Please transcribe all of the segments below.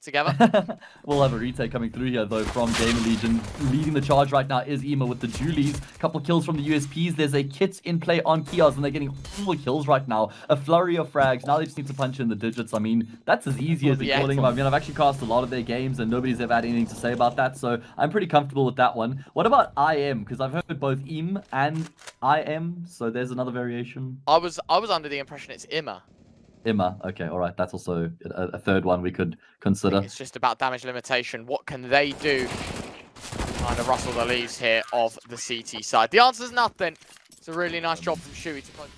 together. We'll have a retake coming through here, though, from GamerLegion. Leading the charge right now is Ema with the Julies. Couple kills from the USPs. There's a kit in play on Kios, and they're getting all the kills right now. A flurry of frags. Now they just need to punch in the digits. I mean, that's as easy as calling them. I mean, I've actually cast a lot of their games, and nobody's ever had anything to say about that, so I'm pretty comfortable with that one. What about IM? Because I've heard both IM and IM, so there's another variation. I was under the impression it's Ima. Ima, okay, all right. That's also a third one we could consider. It's just about damage limitation. What can they do? Trying to rustle the leaves here of the CT side. The answer's nothing. It's a really nice job from Shuey to close.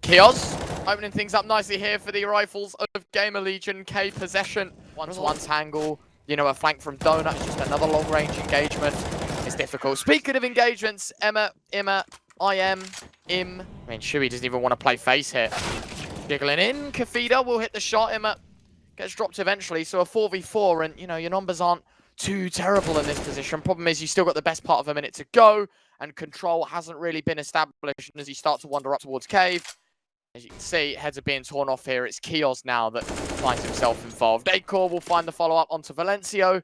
Kios opening things up nicely here for the rifles of GamerLegion. K possession. One-to-one tangle. You know, a flank from Donut. Just another long-range engagement. It's difficult. Speaking of engagements, Ima, IM. I mean, Shuey doesn't even want to play face here. Jiggling in. Kafida will hit the shot. Ima gets dropped eventually. So a 4v4, and, you know, your numbers aren't too terrible in this position. Problem is, you still got the best part of a minute to go, and control hasn't really been established as you start to wander up towards Cave. As you can see, heads are being torn off here. It's Kios now that finds himself involved. Acor will find the follow-up onto Valencio.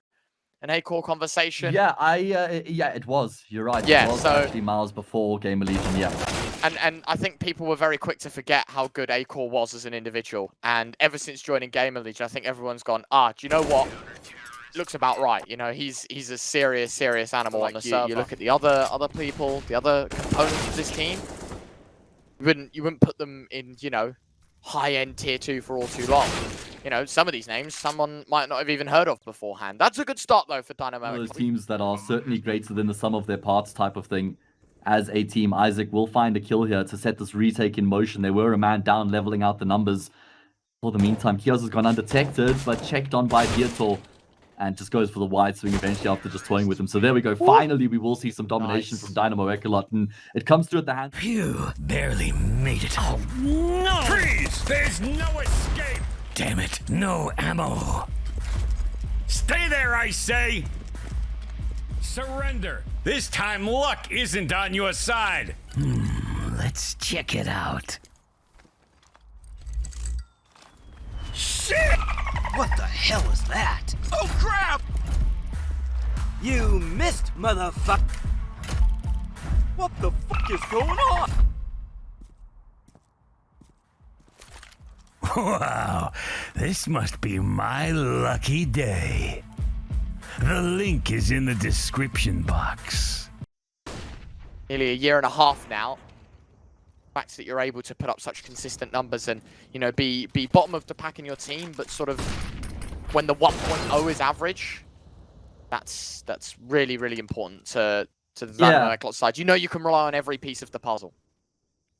An Acor conversation. Yeah, yeah, it was. You're right. Yeah, it was so actually miles before GamerLegion, yeah. And I think people were very quick to forget how good Acor was as an individual. And ever since joining GamerLegion, I think everyone's gone, do you know what? Looks about right. You know, he's a serious animal on the server. You look at the other people, the other components of this team. You wouldn't put them in, you know, high-end tier 2 for all too long. You know, some of these names, someone might not have even heard of beforehand. That's a good start, though, for Dynamo. Those teams that are certainly greater than the sum of their parts type of thing. As a team, Isaac will find a kill here to set this retake in motion. They were a man down, leveling out the numbers. For the meantime, Kios has gone undetected, but checked on by Dietor. And just goes for the wide swing eventually after just toying with him. So there we go. Finally, we will see some domination from Dynamo ECLOT. And it comes through at the hand. Phew, barely made it. Oh, no! Freeze! There's no escape! Damn it, no ammo. Stay there, I say! Surrender. This time luck isn't on your side. Let's check it out. Shit! What the hell is that? Oh, crap! You missed, motherfucker! What the fuck is going on? Wow, this must be my lucky day. The link is in the description box. Nearly a year and a half now. The fact that you're able to put up such consistent numbers and, you know, be bottom of the pack in your team, but sort of when the 1.0 is average, that's really, really important to the Dynamo ECLOT side. You know you can rely on every piece of the puzzle.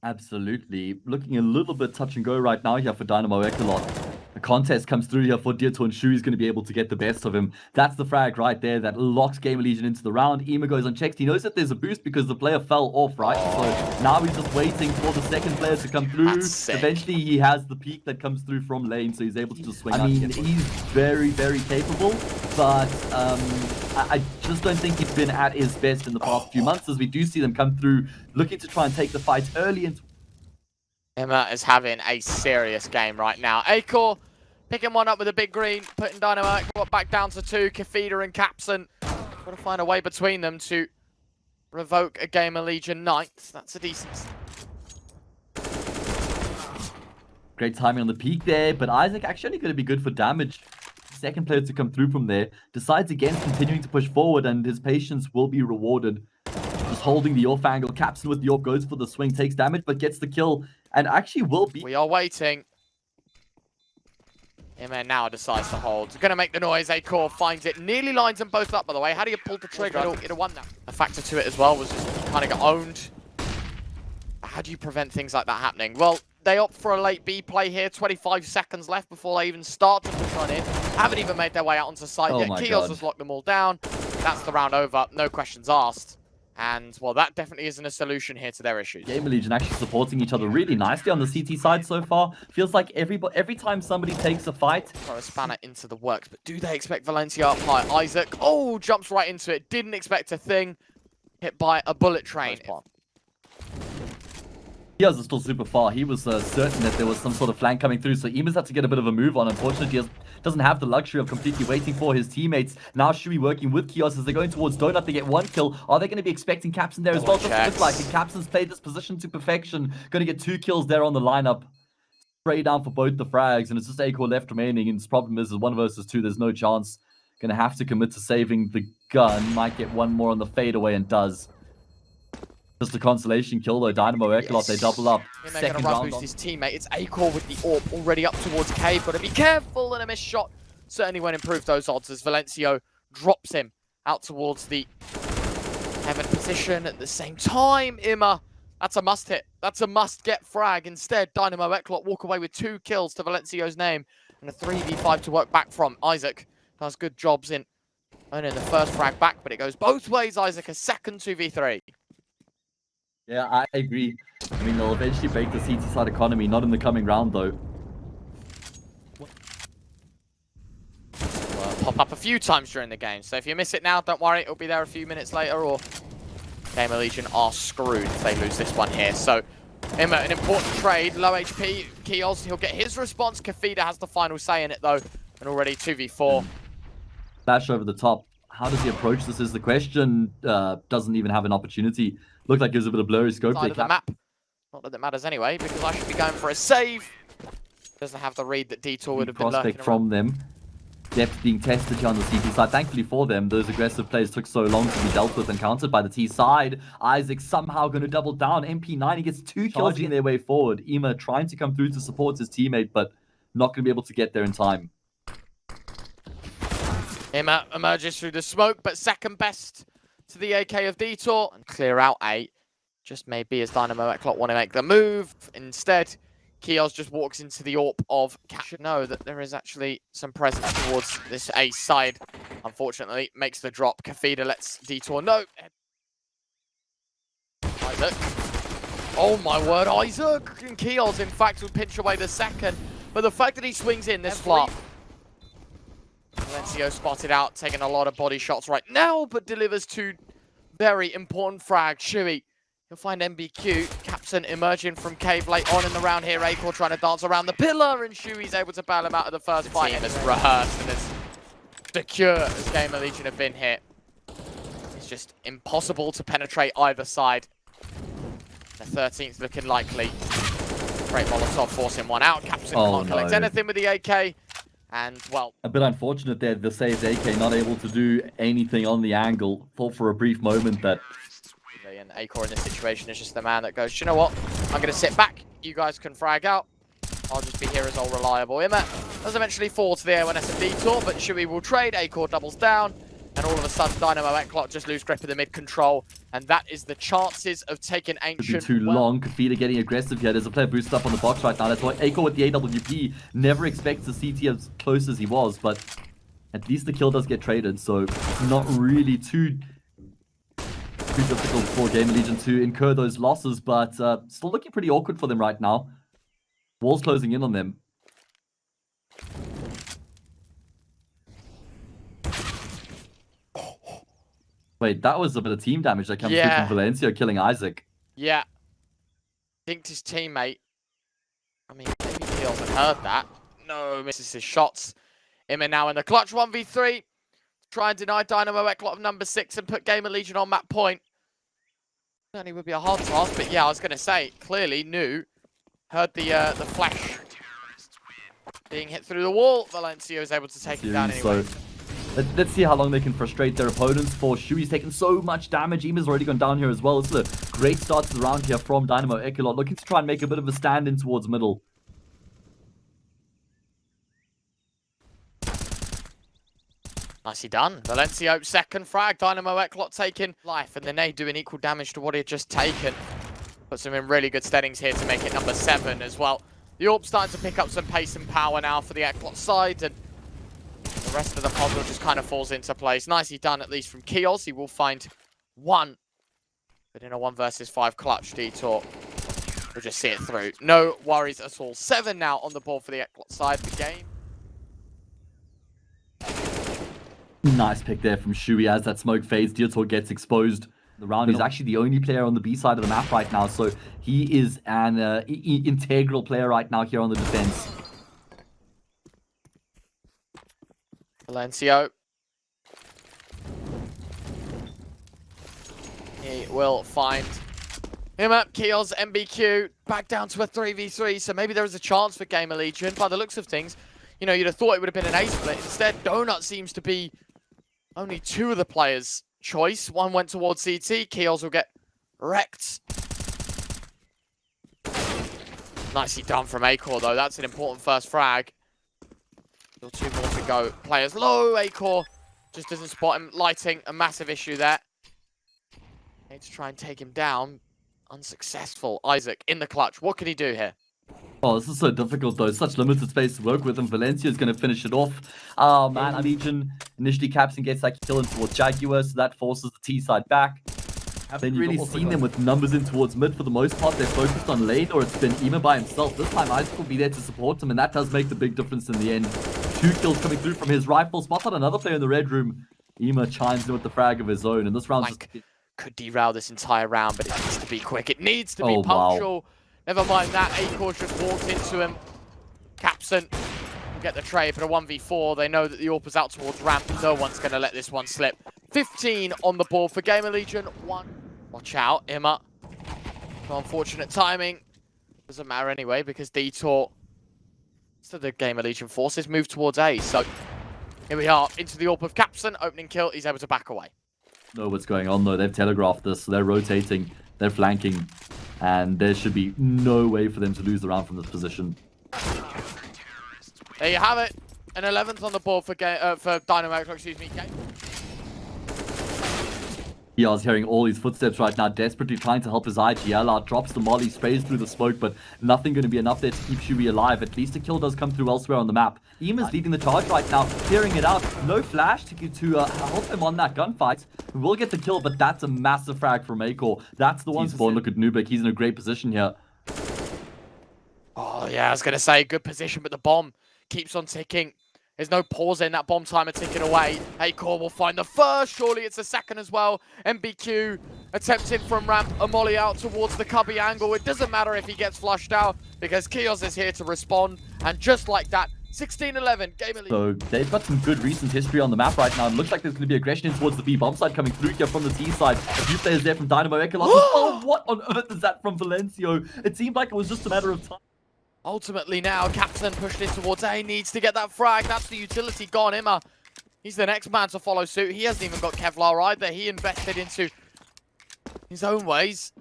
Absolutely. Looking a little bit touch and go right now here for Dynamo ECLOT. The contest comes through here for Dietor, and Shuey's going to be able to get the best of him. That's the frag right there that locks GamerLegion into the round. Ema goes unchecked. He knows that there's a boost because the player fell off, right? So now he's just waiting for the second player to come through. Eventually, he has the peak that comes through from lane, so he's able to just swing out. I mean, he's very, very capable, but I just don't think he's been at his best in the past few months, as we do see them come through looking to try and take the fight early into... Emma is having a serious game right now. Acor picking one up with a big green, putting Dynamo ECLOT back down to 2. Kafida and Capson got to find a way between them to revoke a GamerLegion ninth. That's a decent... Great timing on the peak there, but Isaac actually going to be good for damage. Second player to come through from there. Decides against continuing to push forward, and his patience will be rewarded. Just holding the off angle. Capson with the AWP goes for the swing, takes damage, but gets the kill. And actually will be... We are waiting. Emma now decides to hold. Going to make the noise. Acor finds it. Nearly lines them both up, by the way. How do you pull the trigger? It'd have won that. A factor to it as well was just kind of got owned. How do you prevent things like that happening? Well, they opt for a late B play here. 25 seconds left before they even start to push on in. Haven't even made their way out onto site yet. Kios has locked them all down. That's the round over. No questions asked. And, well, that definitely isn't a solution here to their issues. GamerLegion actually supporting each other really nicely on the CT side so far. Feels like every time somebody takes a fight... Throw a spanner into the works, but do they expect Valencia up high? Isaac, jumps right into it. Didn't expect a thing. Hit by a bullet train. Diaz is still super far. He was certain that there was some sort of flank coming through, so Emus had to get a bit of a move on. Unfortunately, Diaz doesn't have the luxury of completely waiting for his teammates. Now Shui working with Kios as they're going towards Donut. They get one kill. Are they going to be expecting Capson there as well? Doesn't look like it. Capson's played this position to perfection. Going to get 2 kills there on the lineup. Spray down for both the frags, and it's just Acor left remaining. And his problem is 1 versus 2. There's no chance. Going to have to commit to saving the gun. Might get one more on the fadeaway and does. Just a consolation kill though. Dynamo ECLOT, they double up. Second round boost his teammate. It's Acor with the AWP already up towards Cave. Got to be careful, and a missed shot certainly won't improve those odds as Valencio drops him out towards the heaven position. At the same time, Ima, that's a must hit. That's a must get frag. Instead, Dynamo ECLOT walk away with 2 kills to Valencio's name and a 3v5 to work back from. Isaac does good jobs in earning the first frag back, but it goes both ways. Isaac, a second 2v3. Yeah, I agree. I mean, they'll eventually break the CT side economy, not in the coming round, though. Well, pop up a few times during the game, so if you miss it now, don't worry, it'll be there a few minutes later, or GamerLegion are screwed if they lose this one here. So, Emma, an important trade, low HP, Kios, he'll get his response. Kafida has the final say in it, though, and already 2v4. Flash over the top. How does he approach this is the question. Doesn't even have an opportunity. Looked like it was a bit of blurry scope. Side of the map. Not that it matters anyway, because I should be going for a save. Doesn't have the read that Detour would have been lurking prospect from them. Depth being tested here on the CT side. Thankfully for them, those aggressive plays took so long to be dealt with and countered by the T side. Isaac somehow going to double down. MP9, he gets 2 kills charging their way forward. Ema trying to come through to support his teammate, but not going to be able to get there in time. Emma emerges through the smoke, but second best to the AK of Detour and clear out A. Just maybe as Dynamo ECLOT want to make the move. Instead, Kios just walks into the AWP of Cat. Should know that there is actually some presence towards this A side. Unfortunately, makes the drop. Kafida lets Detour know. Isaac. Oh my word, Isaac! And Kios, in fact, will pinch away the second. But the fact that he swings in this flop. Valencio spotted out, taking a lot of body shots right now, but delivers 2 very important frags. Shui, you'll find MBQ. Capson emerging from cave late on in the round here. Acor trying to dance around the pillar, and Shui's able to bail him out of the first fight. And as rehearsed and as secure as GamerLegion have been here. It's just impossible to penetrate either side. The 13th looking likely. Great Molotov forcing one out. Capson can't collect anything with the AK. And, well... a bit unfortunate there, the saved AK not able to do anything on the angle. Thought for a brief moment that... and Acor in this situation is just the man that goes, you know what? I'm going to sit back. You guys can frag out. I'll just be here as all reliable. Ima does eventually fall to the A1S of Detour, but Shui will trade. Acor doubles down. And all of a sudden, Dynamo ECLOT just lose grip of the mid-control. And that is the chances of taking Ancient. Too long. Kafida getting aggressive here. There's a player boosted up on the box right now. That's why Acor with the AWP never expects the CT as close as he was. But at least the kill does get traded. So it's not really too difficult for GamerLegion to incur those losses. But still looking pretty awkward for them right now. Walls closing in on them. Wait, that was a bit of team damage that comes through from Valencio killing Isaac. Yeah. Dinked his teammate. I mean, maybe he hasn't heard that. No, misses his shots. Ima now in the clutch 1v3. Try and deny Dynamo ECLOT of number 6 and put GamerLegion on that point. Certainly would be a hard task, but yeah, I was going to say, clearly knew. Heard the flash being hit through the wall. Valencio is able to take him down anyway. Let's see how long they can frustrate their opponents for. Shui's taken so much damage. Ema's already gone down here as well. This is a great start to the round here from Dynamo ECLOT, looking to try and make a bit of a stand in towards middle. Nicely done. Valencio, second frag. Dynamo ECLOT taking life, and the nade doing equal damage to what he had just taken. Puts him in really good steadings here to make it number 7 as well. The AWP starting to pick up some pace and power now for the ECLOT side, and the rest of the puzzle just kind of falls into place. Nicely done, at least from Kios. He will find 1. But in a 1 versus 5 clutch, Detour will just see it through. No worries at all. 7 now on the board for the ECLOT side. The game. Nice pick there from Shui as that smoke fades. Detour gets exposed. The round is actually the only player on the B side of the map right now, so he is an integral player right now here on the defense. Valencio. He will find him up. Keels, MBQ, back down to a 3v3, so maybe there is a chance for GamerLegion. By the looks of things, you know, you'd have thought it would have been an A split. Instead, Donut seems to be only two of the players' choice. One went towards CT. Keels will get wrecked. Nicely done from Acor, though. That's an important first frag. Still 2 more to go. Players low. Acor just doesn't spot him. Lighting, a massive issue there. Need to try and take him down. Unsuccessful. Isaac in the clutch. What can he do here? Oh, this is so difficult though. Such limited space to work with, and Valencia is going to finish it off. Man, Legion initially caps and gets that kill in towards Jaguar, so that forces the T side back. Haven't really seen them with numbers in towards mid for the most part. They're focused on lane, or it's been Ema by himself. This time Isaac will be there to support him, and that does make the big difference in the end. 2 kills coming through from his rifle. Spots out another player in the red room. Ema chimes in with the frag of his own, and this round could derail this entire round, but it needs to be quick. It needs to be punctual. Wow. Never mind that. Acor just walked into him. Capson will get the trade for a 1v4. They know that the AWP is out towards ramp. No one's going to let this one slip. 15 on the board for GamerLegion. 1. Watch out, Emma. No unfortunate timing. Doesn't matter anyway, because Detour, so the GamerLegion forces move towards A. So here we are into the AWP of Capson. Opening kill. He's able to back away. Know what's going on though. They've telegraphed this. So they're rotating. They're flanking. And there should be no way for them to lose the round from this position. There you have it. An 11th on the board for Dynamo, excuse me. He is hearing all these footsteps right now, desperately trying to help his HiGHL out. Drops the molly, sprays through the smoke, but nothing going to be enough there to keep Shubi alive. At least a kill does come through elsewhere on the map. Ema's leading the charge right now, clearing it out. No flash to help him on that gunfight. We will get the kill, but that's a massive frag from Acor. That's the one spawn. Look at Nubek. He's in a great position here. Oh, yeah, I was going to say, good position, but the bomb keeps on ticking. There's no pause in that bomb timer ticking away. Acor will find the first. Surely it's the second as well. MBQ attempting from ramp. A molly out towards the cubby angle. It doesn't matter if he gets flushed out because Kios is here to respond. And just like that, 16-11, GamerLegion. So they've got some good recent history on the map right now. It looks like there's going to be aggression in towards the B bomb side coming through here from the T side. A few players there from Dynamo ECLOT. Oh, what on earth is that from Valencio? It seemed like it was just a matter of time. Ultimately now, Captain pushed in towards A, needs to get that frag. That's the utility gone. Imma, he's the next man to follow suit. He hasn't even got Kevlar either. He invested into his own ways.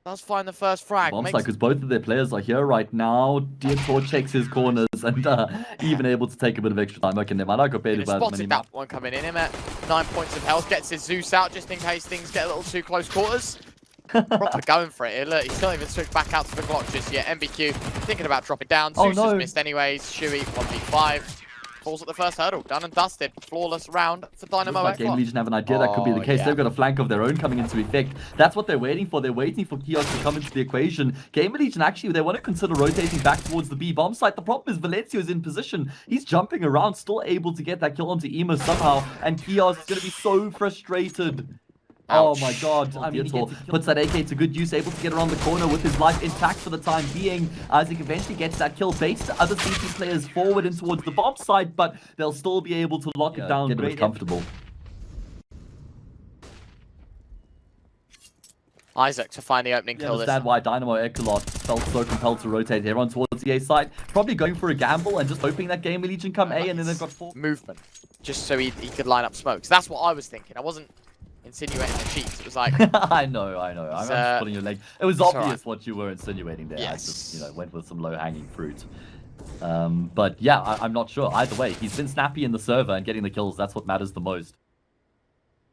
Does find the first frag. Bombs like, because both of their players are here right now. Detour checks his corners and even able to take a bit of extra time. Okay, they might not go paid about as many that one coming in. Imma, 9 points of health, gets his Zeus out just in case things get a little too close quarters. Proper going for it here. Look, he's not even switched back out to the Glock just yet. MBQ thinking about dropping down. Zeus has missed anyways. Shuey 1v5. Falls at the first hurdle. Done and dusted. Flawless round for Dynamo. Like GamerLegion have an idea that could be the case. Yeah. They've got a flank of their own coming into effect. That's what they're waiting for. They're waiting for Kios to come into the equation. GamerLegion actually, they want to consider rotating back towards the B bomb site. The problem is Valencio is in position. He's jumping around, still able to get that kill onto Ema somehow. And Kios is going to be so frustrated. Ouch. Oh my god, puts that AK to good use, able to get around the corner with his life intact for the time being. Isaac eventually gets that kill, baits the other CT players forward in towards the bomb side, but they'll still be able to lock it down. Get a bit comfortable. Isaac to find the opening kill. I understand why Dynamo ECLOT felt so compelled to rotate everyone towards the A side. Probably going for a gamble and just hoping that GamerLegion come A and then they've got 4 movement. Just so he could line up smokes. That's what I was thinking. I wasn't insinuating the cheats. It was like I know. I'm just pulling your leg. It was obvious what you were insinuating there. Yes. I just went with some low-hanging fruit. But yeah, I'm not sure. Either way, he's been snappy in the server and getting the kills. That's what matters the most.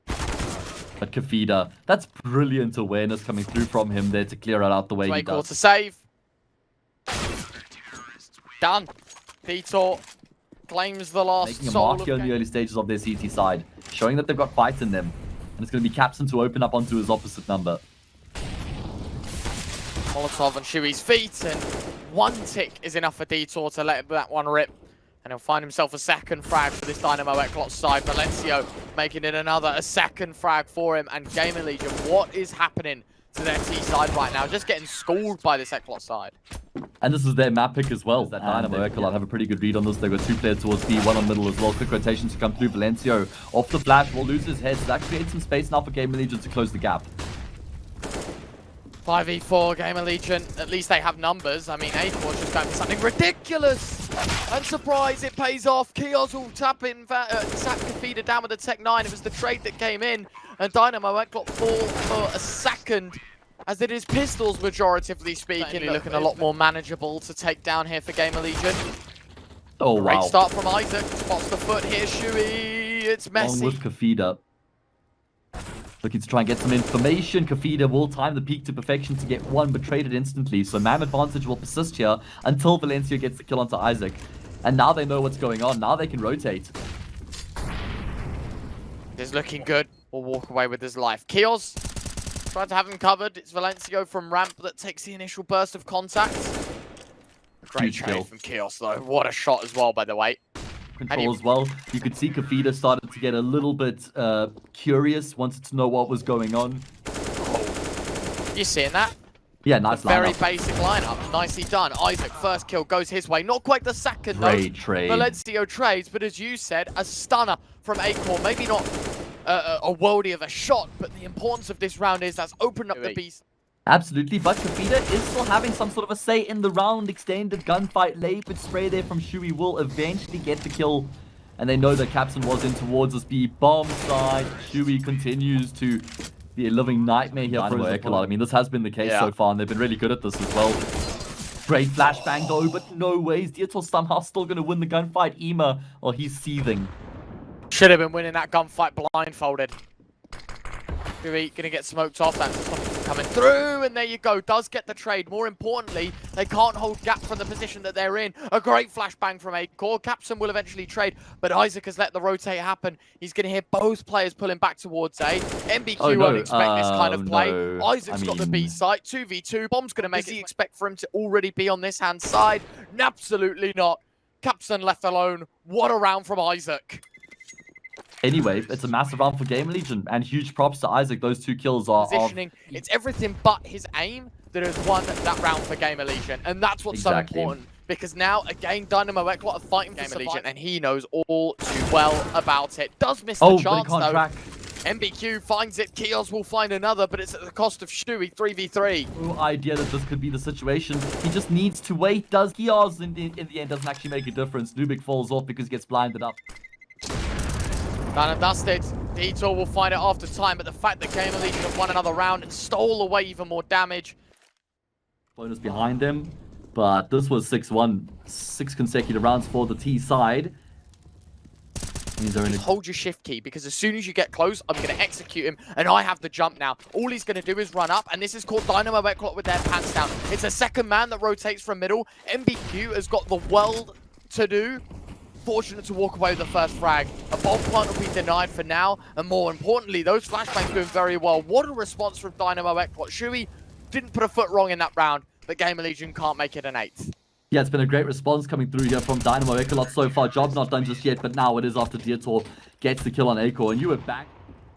But Kafida, that's brilliant awareness coming through from him there to clear it out the way he does. To save. Done. Detour claims the last making a mark here in the early stages of their CT side, showing that they've got fight in them. And it's going to be Capson to open up onto his opposite number. Molotov on Shui's feet, and 1 tick is enough for Detour to let that one rip. And he'll find himself a second frag for this Dynamo ECLOT side. Valencio making it a second frag for him. And GamerLegion, what is happening to their T side right now? Just getting schooled by this ECLOT side. And this is their map pick as well. That Dynamo ECLOT have a pretty good read on this. They've got 2 players towards B, 1 on middle as well. Quick rotation to come through. Valencio off the flash will lose his head. So that creates some space now for GamerLegion to close the gap. 5v4 GamerLegion, at least they have numbers. I mean, A4's just going for something ridiculous. And surprise, it pays off. Kios will tap Kafida down with the Tech 9. It was the trade that came in. And Dynamo ECLOT fall for a second. As it is pistols, majoritively speaking, looking a lot more manageable to take down here for GamerLegion. Oh, wow. Great start from Isaac. Spots the foot here, Shui. It's messy. Along with Kafida. Looking to try and get some information. Kafida will time the peak to perfection to get 1, but traded instantly. So man advantage will persist here until Valencia gets the kill onto Isaac. And now they know what's going on. Now they can rotate. It's looking good. Will walk away with his life. Kios tried to have him covered. It's Valencio from ramp that takes the initial burst of contact. Great trade from Kios though. What a shot as well, by the way. Control as well. You could see Kafida started to get a little bit curious, wanted to know what was going on. Oh. You seeing that? Yeah, nice lineup. Very basic lineup. Nicely done. Isaac, first kill goes his way. Not quite the second though. Great trade. Valencio trades, but as you said, a stunner from Acorn. Maybe not a worldie of a shot, but the importance of this round is that's opened up the beast. Absolutely, but Kafida is still having some sort of a say in the round. Extended gunfight, late spray there from Shui will eventually get the kill. And they know that Capson was in towards us. B bomb side. Shui continues to be a living nightmare here for ECLOT. I mean, this has been the case so far, and they've been really good at this as well. Great flashbang though, but no ways. Dietor somehow still going to win the gunfight. Ema, well, he's seething. Should have been winning that gunfight blindfolded. Shui gonna get smoked off. That's something coming through, and there you go. Does get the trade. More importantly, they can't hold gap from the position that they're in. A great flashbang from Acorn. Capson will eventually trade, but Isaac has let the rotate happen. He's gonna hear both players pulling back towards A. MBQ won't expect this kind of play. No. Isaac's got the B site. 2v2. Bomb's gonna make it. Does he expect for him to already be on this hand side? Absolutely not. Capson left alone. What a round from Isaac. Anyway, it's a massive round for GamerLegion, and huge props to Isaac. Those 2 kills are positioning. It's everything but his aim that has won that round for GamerLegion, and that's what's so important. Because now, again, Dynamo ECLOT are fighting for GamerLegion, and he knows all too well about it. Does miss the chance, though. Track. MBQ finds it. Kios will find another, but it's at the cost of Shui. 3v3. No idea that this could be the situation. He just needs to wait. Does Kios in the end doesn't actually make a difference. Nubik falls off because he gets blinded up. Done and dusted. Detour will find it after time, but the fact that GamerLegion have won another round and stole away even more damage. Bonus behind them, but this was 6-1. 6 consecutive rounds for the T side. Hold your shift key, because as soon as you get close, I'm going to execute him, and I have the jump now. All he's going to do is run up, and this is called Dynamo ECLOT with their pants down. It's a second man that rotates from middle. MBQ has got the world to do. Fortunate to walk away with the first frag. A bomb plant will be denied for now, and more importantly, those flashbangs doing very well. What a response from Dynamo ECLOT. Shui didn't put a foot wrong in that round, but GamerLegion can't make it an 8th. Yeah, it's been a great response coming through here from Dynamo ECLOT so far. Job not done just yet, but now it is after Dietor gets the kill on Acorn. And you were back.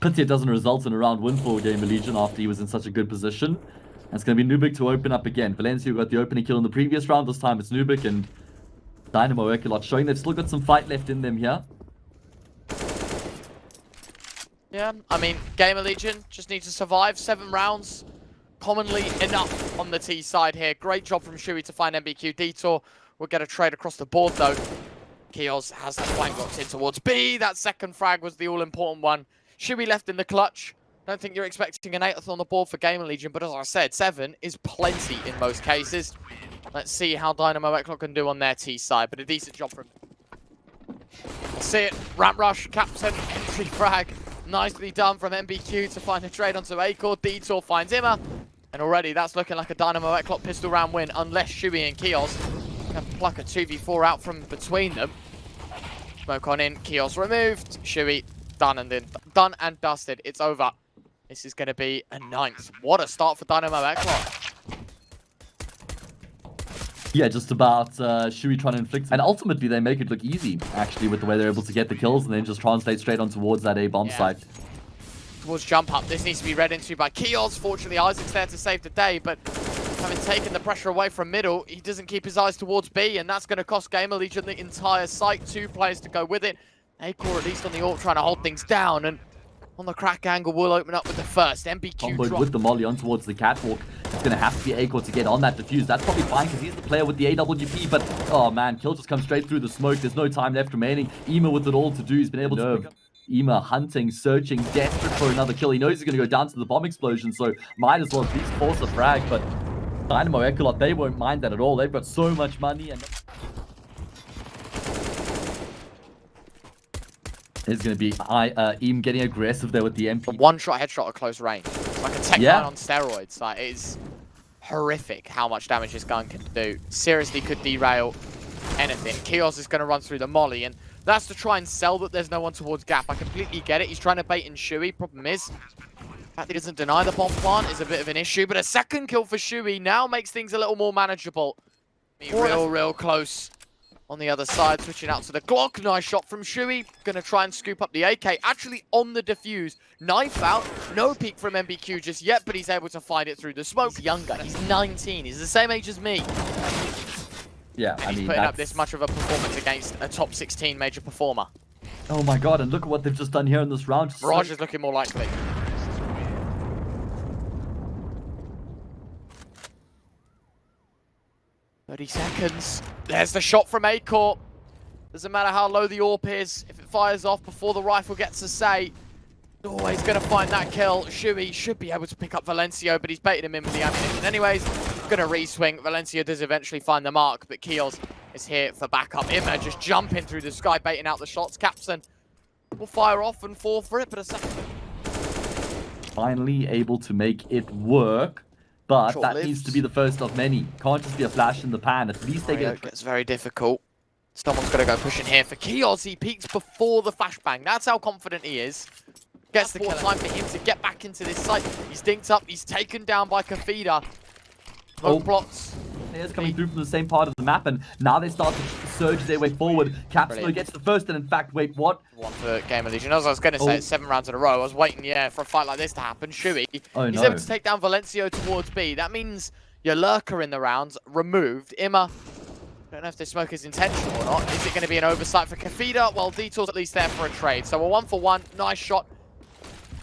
Pity it doesn't result in a round win for GamerLegion after he was in such a good position. And it's going to be Nubik to open up again. Valencia got the opening kill in the previous round. This time it's Nubik, and Dynamo ECLOT showing they've still got some fight left in them here. Yeah, I mean, GamerLegion just needs to survive 7 rounds. Commonly enough on the T side here. Great job from Shui to find MBQ. Detour will get a trade across the board though. Kios has that flank locked in towards B. That second frag was the all-important one. Shui left in the clutch. Don't think you're expecting an 8th on the board for GamerLegion, but as I said, 7 is plenty in most cases. Let's see how Dynamo ECLOT can do on their T side, but a decent job from... See it, ramp rush, Capson, entry frag. Nicely done from MBQ to find a trade onto Acorn. Detour finds Imma. And already that's looking like a Dynamo ECLOT pistol round win, unless Shui and Kios can pluck a 2v4 out from between them. Smoke on in, Kios removed. Shui done and dusted. It's over. This is going to be a 9th. What a start for Dynamo ECLOT. Yeah, just about Shui trying to inflict. And ultimately, they make it look easy, actually, with the way they're able to get the kills and then just translate straight on towards that A bomb site. Towards jump up. This needs to be read into by Kios. Fortunately, Isaac's there to save the day, but having taken the pressure away from middle, he doesn't keep his eyes towards B, and that's going to cost GamerLegion the entire site. 2 players to go with it. Acor, at least on the AWP, trying to hold things down, and on the crack angle, will open up with the first. MBQ Comboed with the molly on towards the catwalk. It's going to have to be Acor to get on that defuse. That's probably fine because he's the player with the AWP, but oh man, kill just comes straight through the smoke. There's no time left remaining. Ema with it all to do. He's been able to pick up. Ema hunting, searching, desperate for another kill. He knows he's going to go down to the bomb explosion, so might as well at least force a frag, but Dynamo ECLOT, they won't mind that at all. They've got so much money, and it's going to be Eam getting aggressive there with the MP. One-shot headshot at close range. It's like a tech line on steroids. Like, it is horrific how much damage this gun can do. Seriously could derail anything. Kios is going to run through the molly, and that's to try and sell that there's no one towards Gap. I completely get it. He's trying to bait in Shui. Problem is, the fact that he doesn't deny the bomb plant is a bit of an issue, but a second kill for Shui now makes things a little more manageable. Real close on the other side, switching out to the Glock. Nice shot from Shui. Gonna try and scoop up the AK. Actually on the defuse. Knife out. No peek from MBQ just yet, but he's able to find it through the smoke. He's younger. He's 19. He's the same age as me. Yeah, and he's putting up this much of a performance against a top 16 major performer. Oh my god, and look at what they've just done here in this round. Mirage is looking more likely. "30 seconds. There's the shot from Acor. Doesn't matter how low the AWP is. If it fires off before the rifle gets a say, always going to find that kill. Shui should be able to pick up Valencio, but he's baited him in with the ammunition anyways. Going to re-swing. Valencio does eventually find the mark, but Kios is here for backup. Ima just jumping through the sky, baiting out the shots. Capson will fire off and fall for it, but a second. Finally able to make it work, but that needs to be the first of many. Can't just be a flash in the pan. At least they get it. It's very difficult. Someone's going to go pushing here for Kios. He peeks before the flashbang. That's how confident he is. Gets the kill. Time for him to get back into this site. He's dinked up. He's taken down by Kafida. Blocks. Players coming through from the same part of the map, and now they start to surge their way forward. Capsule gets the first, and in fact, wait, what? One for GamerLegion. As I was going to say, it's 7 rounds in a row. I was waiting, for a fight like this to happen. Shui, he's able to take down Valencio towards B. That means your lurker in the rounds removed. Ima, don't know if this smoke is intentional or not. Is it going to be an oversight for Kafida? Well, Detour's at least there for a trade. So a 1-for-1. Nice shot.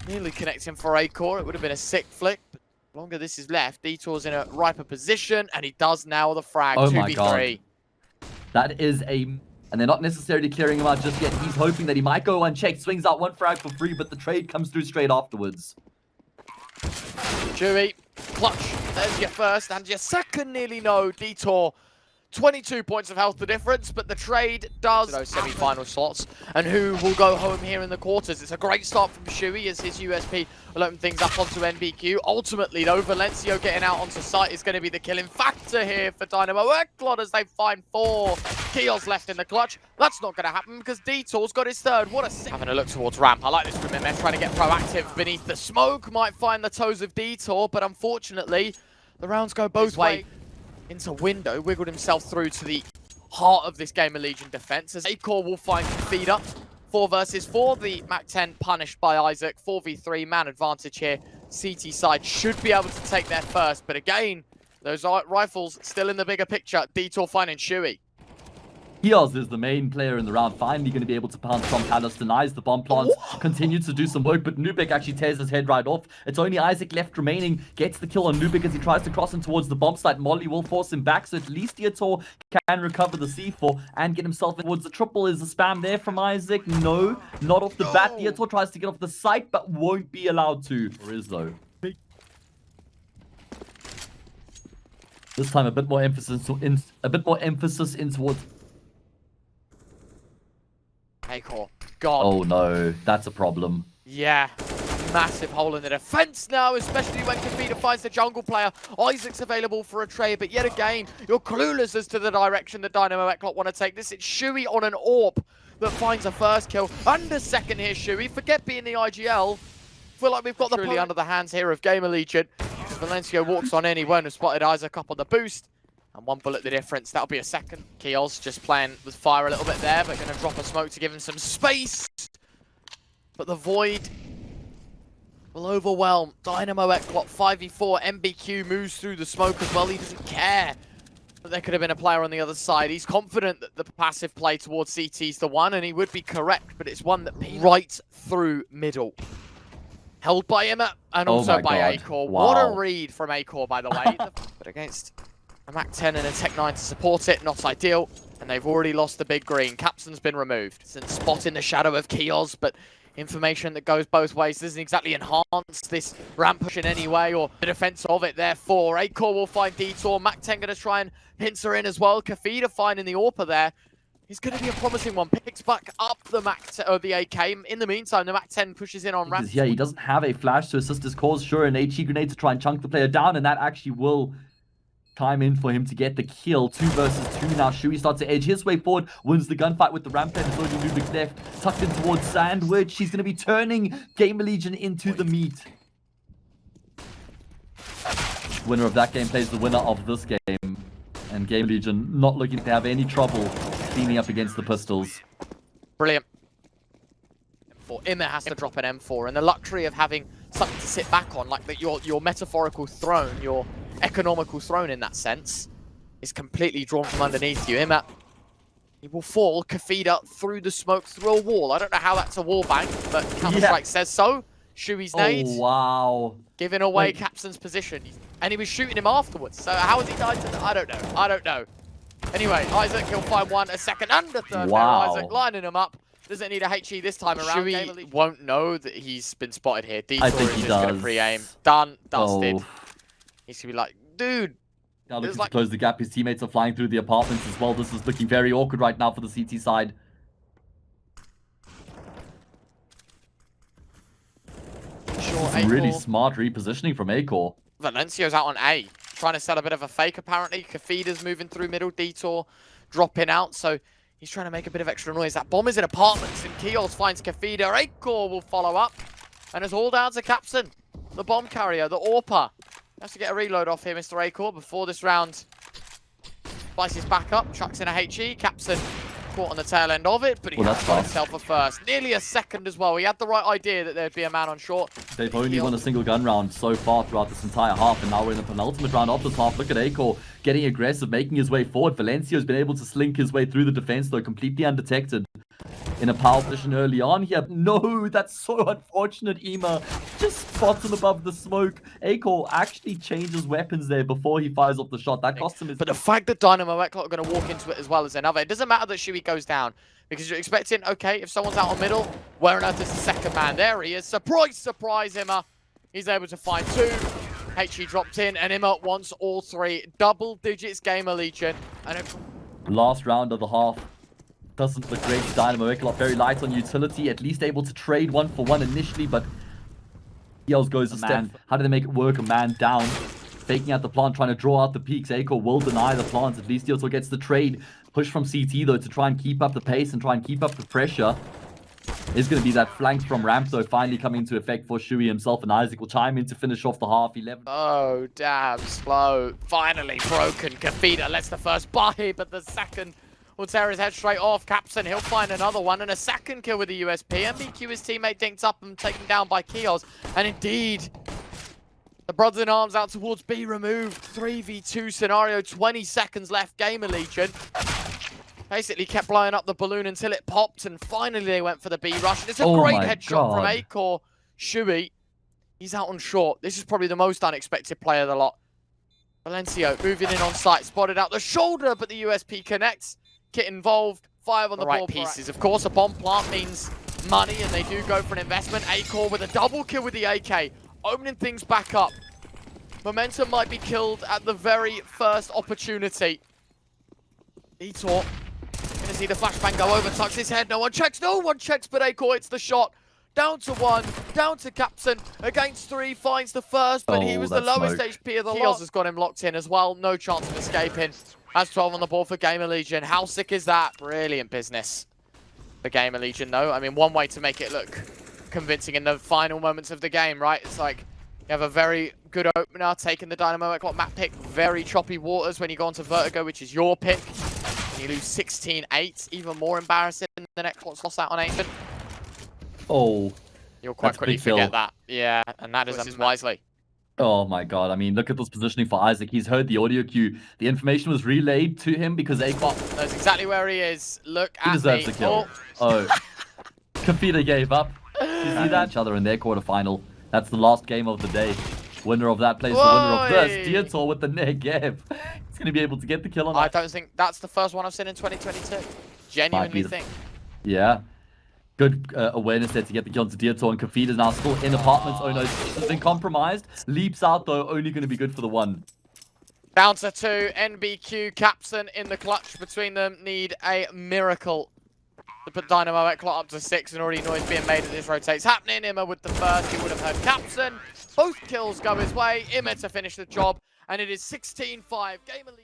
Nearly connecting for Acor. It would have been a sick flick. But the longer this is left, Detour's in a riper position, and he does nail the frag. 2v3. That is a... And they're not necessarily clearing him out just yet. He's hoping that he might go unchecked. Swings out 1 frag for free, but the trade comes through straight afterwards. Chewy, clutch. There's your first and your second nearly no. Detour, 22 points of health the difference, but the trade does those semi-final slots. And who will go home here in the quarters? It's a great start from Shui as his USP will open things up onto NBQ. Ultimately, though, Valencio getting out onto site is going to be the killing factor here for Dynamo ECLOT as they find 4 kills left in the clutch. That's not going to happen because Detour's got his third. What a sick... Having a look towards ramp. I like this from MF trying to get proactive beneath the smoke. Might find the toes of Detour, but unfortunately, the rounds go both ways. Into window, wiggled himself through to the heart of this GamerLegion defense as Acor will find feed up. 4 versus 4, the MAC-10 punished by Isaac. 4v3, man advantage here. CT side should be able to take their first, but again, those rifles still in the bigger picture. Detour finding Shui. Kios is the main player in the round, finally going to be able to pounce from Palace, denies the bomb plants, continues to do some work, but Nubek actually tears his head right off. It's only Isaac left remaining, gets the kill on Nubek as he tries to cross in towards the bomb site. Molly will force him back, so at least Detour can recover the C4 and get himself towards the triple. Is the spam there from Isaac? No, not off the bat. Detour tries to get off the site, but won't be allowed to. Or is though. This time a bit more emphasis in towards Acor, gone. Oh no, that's a problem. Yeah, massive hole in the defense now, especially when Kafida finds the jungle player. Isaac's available for a trade, but yet again, you're clueless as to the direction the Dynamo ECLOT want to take this. It's Shui on an AWP that finds a first kill and a second here, Shui. Forget being the IGL. Feel like we've got the truly under the hands here of GamerLegion. Valencio walks on in, he won't have spotted Isaac up on the boost. And 1 bullet the difference. That'll be a second. Keos just playing with fire a little bit there, but going to drop a smoke to give him some space. But the Void will overwhelm. Dynamo ECLOT 5v4. MBQ moves through the smoke as well. He doesn't care that there could have been a player on the other side. He's confident that the passive play towards CT is the one, and he would be correct, but it's one that right through middle. Held by Emma and also by Acor. Wow. What a read from Acor, by the way. But against a Mac 10 and a Tech 9 to support it, not ideal. And they've already lost the big green. Capson's been removed. It's a spot in the shadow of Keos, but information that goes both ways doesn't exactly enhance this ramp push in any way or the defense of it. Therefore, Acor will find Detour. Mac 10 going to try and pincer in as well. Kafida finding the AWPer there. He's going to be a promising one. Picks back up the the AK. In the meantime, the Mac 10 pushes in on ramp. Yeah, he doesn't have a flash to assist his cause. Sure, an HE grenade to try and chunk the player down, and that actually will time in for him to get the kill. 2 versus 2 now. Shui starts to edge his way forward, wins the gunfight with the rampage, loading Lubick left, tucked in towards Sandwich. He's going to be turning GamerLegion into the meat. Winner of that game plays the winner of this game, and GamerLegion not looking to have any trouble cleaning up against the pistols. Brilliant. M4. Immer has to drop an M4, and the luxury of having something to sit back on, like that your metaphorical throne, your economical throne in that sense, is completely drawn from underneath you. Immer, he will fall. Kafida through the smoke, through a wall. I don't know how that's a wall bank, but Counter-Strike says so. Shui's nade. Oh, wow. Giving away Capson's position. And he was shooting him afterwards. So how has he died to that? I don't know. I don't know. Anyway, Isaac, he'll find one, a second and a third. Wow. Isaac lining him up. Doesn't need a HE this time around. Shui won't know that he's been spotted here. Detour is just going to pre-aim. Done. Dusted. He's going to be like, dude. Now looking to close the gap. His teammates are flying through the apartments as well. This is looking very awkward right now for the CT side. Some really smart repositioning from Acor. Valencio's out on A, trying to sell a bit of a fake apparently. Kafida's moving through middle, Detour dropping out, so he's trying to make a bit of extra noise. That bomb is in apartments, and Keos finds Kafida. Acor will follow up, and it's all down to Capson, the bomb carrier, the AWPer. Has to get a reload off here, Mr. Acor, before this round slices back up, chucks in a HE. Capson caught on the tail end of it, but he has got himself a first. Nearly a second as well. He had the right idea that there'd be a man on short. They've only won a single gun round so far throughout this entire half, and now we're in the penultimate round of this half. Look at Acor getting aggressive, making his way forward. Valencio's been able to slink his way through the defense, though completely undetected. In a power position early on here. No, that's so unfortunate. Ema just spots him above the smoke. Acor actually changes weapons there before he fires off the shot. That cost him his... But the fact that Dynamo ECLOT are going to walk into it as well as another, it doesn't matter that Shui goes down, because you're expecting, okay, if someone's out on middle, where on earth is the second man? There he is. Surprise, surprise, Immer. He's able to find 2. HE dropped in, and Immer wants all 3. Double digits GamerLegion. And last round of the half. Doesn't look great. Dynamo ECLOT very light on utility, at least able to trade 1-for-1 initially, but Yells goes a step. How do they make it work? A man down, faking out the plant, trying to draw out the peaks. Acor will deny the plants. At least he also gets the trade. Push from CT though to try and keep up the pace and try and keep up the pressure. Is going to be that flank from ramp though, finally coming into effect for Shui himself, and Isaac will chime in to finish off the half. 11. Oh, damn slow. Finally broken. Kafida lets the first buy, but the second will tear his head straight off. Capson, he'll find another one, and a second kill with the USP. MBQ, his teammate, dinked up and taken down by Keos. And indeed, the brothers in arms out towards B removed. 3v2 scenario, 20 seconds left. GamerLegion basically kept blowing up the balloon until it popped, and finally they went for the B rush. And it's a great headshot from Acor. Shui, he's out on short. This is probably the most unexpected play of the lot. Valencio moving in on site, spotted out the shoulder, but the USP connects. Kit involved, 5 on the right pieces. Of course, a bomb plant means money, and they do go for an investment. Acor with a double kill with the AK, opening things back up. Momentum might be killed at the very first opportunity. Detour, gonna see the flashbang go over, tucks his head. No one checks but Acor hits the shot. Down to 1, down to Capson, against 3, finds the first, but he was the lowest HP of the lot. Keos has got him locked in as well, no chance of escaping. Has 12 on the board for GamerLegion. How sick is that? Brilliant business for GamerLegion, though. I mean, one way to make it look convincing in the final moments of the game, right? It's like you have a very good opener, taking the Dynamo ECLOT map pick. Very choppy waters when you go onto Vertigo, which is your pick. And you lose 16-8, even more embarrassing than ECLOT's lost out on Ancient. Oh, You'll quite that's a quickly big kill. forget that. Yeah, and that is wisely. Oh my god, I mean, look at this positioning for Isaac. He's heard the audio cue. The information was relayed to him because ECLOT Knows exactly where he is. Look at deserves me. a kill. Oh. Kafita gave up. You see that? Each other in their quarterfinal. That's the last game of the day. Winner of that plays the winner of this. Dietor with the Negev. He's going to be able to get the kill on I that. don't think that's the first one I've seen in 2022. Genuinely think. Yeah. Good awareness there to get the kill into Dietor, and Kafita's now still in apartments. Oh no, has been compromised. Leaps out though, only going to be good for the one. Down to 2. NBQ, Capson in the clutch between them. Need a miracle to put Dynamo ECLOT up to 6, and already noise being made as this rotates happening. Imma with the first, he would have heard Capson. Both kills go his way. Imma to finish the job, and it is 16-5. GamerLegion.